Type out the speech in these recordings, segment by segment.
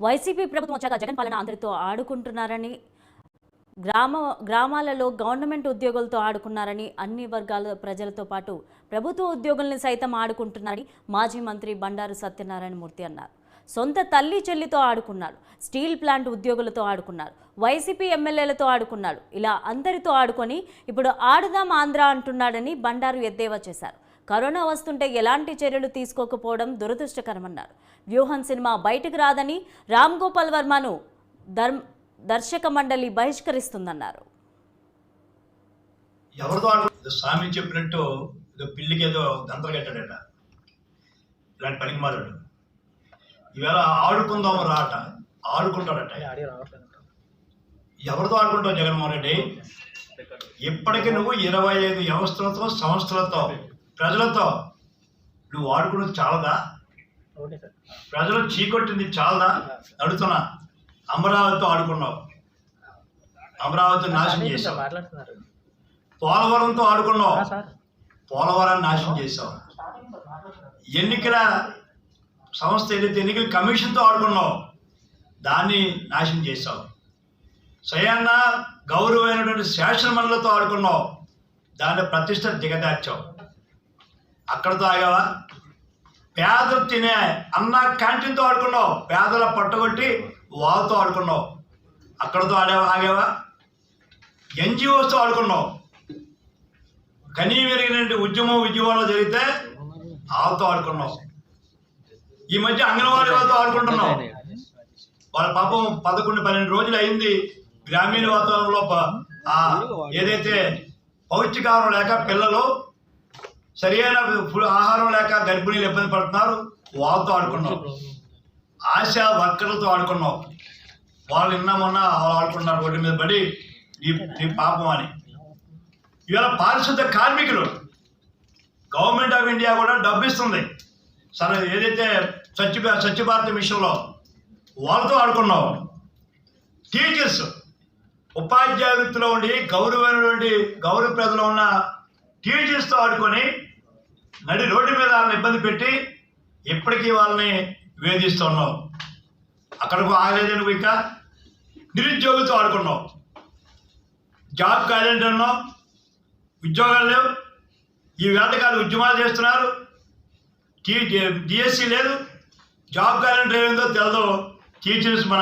YCP ప్రభుత్వం వచ్చాక జగన్ పాలన అందరితో ఆడుకుంటున్నారని, గ్రామాలలో గవర్నమెంట్ ఉద్యోగులతో ఆడుకున్నారని, అన్ని వర్గాల ప్రజలతో పాటు ప్రభుత్వ ఉద్యోగుల్ని సైతం ఆడుకుంటున్నారని మాజీ మంత్రి బండారు సత్యనారాయణ మూర్తి అన్నారు. సొంత తల్లి చెల్లితో ఆడుకున్నాడు, స్టీల్ ప్లాంట్ ఉద్యోగులతో ఆడుకున్నాడు, వైసీపీ ఎమ్మెల్యేలతో ఆడుకున్నాడు. ఇలా అందరితో ఆడుకొని ఇప్పుడు ఆడుదాం ఆంధ్ర అంటున్నాడని బండారు ఎద్దేవా చేశారు. కరోనా వస్తుంటే ఎలాంటి చర్యలు తీసుకోకపోవడం దురదృష్టకరమన్నారు. వ్యూహం సినిమా బయటకు రాదని రామ్ గోపాల్ వర్మను దర్శక మండలి బహిష్కరిస్తుందన్నారు. ఎవరితో స్వామి చెప్పినట్టు పిల్లికి ఏదో గంతలు కట్టాడట, ఇలాంటి పనికి మారాడు. ఈవేళ ఆడుకుందాము రాట, ఆడుకుంటాడట. ఎవరితో ఆడుకుంటావు జగన్మోహన్ రెడ్డి? ఇప్పటికీ నువ్వు 25 వ్యవస్థలతో, సంస్థలతో, ప్రజలతో నువ్వు ఆడుకున్నది చాలదా? ప్రజలు చీకొట్టింది చాలదా? అడుగుతున్నా. అమరావతితో ఆడుకున్నావు, అమరావతి నాశనం చేసావు. పోలవరంతో ఆడుకున్నావు, పోలవరాన్ని నాశనం చేసావు. ఎన్నికల సంస్థ ఏదైతే ఎన్నికల కమిషన్తో ఆడుకున్నావు, దాన్ని నాశనం చేసావు. స్వయాన్న గౌరవమైనటువంటి శాసనమండలితో ఆడుకున్నావు, దాని ప్రతిష్ట దిగదార్చావు. అక్కడితో ఆగావా? పేదలు తినే అన్న క్యాంటీన్తో ఆడుకున్నావు, పేదల పట్టుకొట్టి వాళ్ళతో ఆడుకున్నావు, అక్కడితో ఆగావా? ఎన్జిఓస్తో ఆడుకున్నావు. కనీ విరిగినటువంటి ఉద్యమం విజయవాడలో జరిగితే వాళ్ళతో ఆడుకున్నావు. ఈ మధ్య అంగన్వాడీ వాళ్ళతో ఆడుకుంటున్నావు. వాళ్ళ పాపం 11-12 రోజులు అయింది గ్రామీణ వాతావరణంలో ఏదైతే పౌష్టికాహారం లేక పిల్లలు సరైన ఆహారం లేక గర్భిణీలు ఇబ్బంది పడుతున్నారు, వాళ్ళతో ఆడుకున్నావు. ఆశా వర్కర్లతో ఆడుకున్నావు. వాళ్ళు నిన్న మొన్న ఆడుకున్నారు రోడ్డు మీద పడి నీ పాపం అని. ఇవాళ పారిశుద్ధ కార్మికులు గవర్నమెంట్ ఆఫ్ ఇండియా కూడా డబ్బు ఇస్తుంది సరే, ఏదైతే స్వచ్ఛ భారత్ మిషన్లో వాళ్ళతో ఆడుకున్నావు. టీచర్స్ ఉపాధ్యాయ వృత్తిలో ఉండి గౌరవప్రదలో ఉన్న టీచర్స్తో ఆడుకొని నడి రోడ్డు మీద వాళ్ళని ఇబ్బంది పెట్టి ఇప్పటికీ వాళ్ళని వేధిస్తున్నావు. అక్కడికి ఆగలేదు నువ్వు. ఇంకా నిరుద్యోగులతో ఆడుకున్నావు. జాబ్ క్యాలెండర్ అన్నావు, ఉద్యోగాలు లేవు. ఈ వేటకాలు ఉద్యమాలు చేస్తున్నారు. డిఎస్సి లేదు, జాబ్ క్యాలెండర్ ఏమైందో తెలదు. టీచర్స్ మన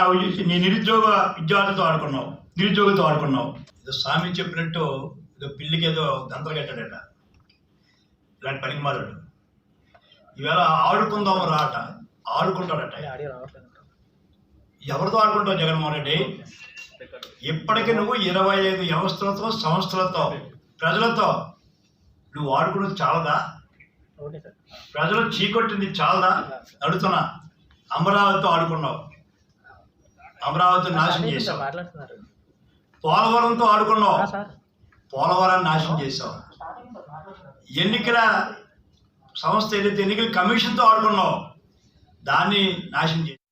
నిరుద్యోగ విద్యార్థులతో ఆడుకున్నావు, నిరుద్యోగులతో ఆడుకున్నావు. స్వామి చెప్పినట్టు పిల్లికి ఏదో గంతలు కట్టాడట, ఇలాంటి పనికి మారాడు. ఈవేళ ఆడుకుందాము రాట, ఆడుకుంటాడట. ఎవరితో ఆడుకుంటావు జగన్మోహన్ రెడ్డి? ఇప్పటికీ నువ్వు 25 వ్యవస్థలతో, సంస్థలతో, ప్రజలతో నువ్వు ఆడుకున్నది చాలదా? ప్రజలు చీకొట్టింది చాలదా? అడుగుతున్నా. అమరావతితో ఆడుకున్నావు, అమరావతి నాశనం చేసావు. పోలవరంతో ఆడుకున్నావు, పోలవరాన్ని నాశనం చేసావు. ఎన్నికల సంస్థ ఏదైతే ఎన్నికల కమిషన్తో ఆడుకున్నావు, దాన్ని నాశనం చేసావు.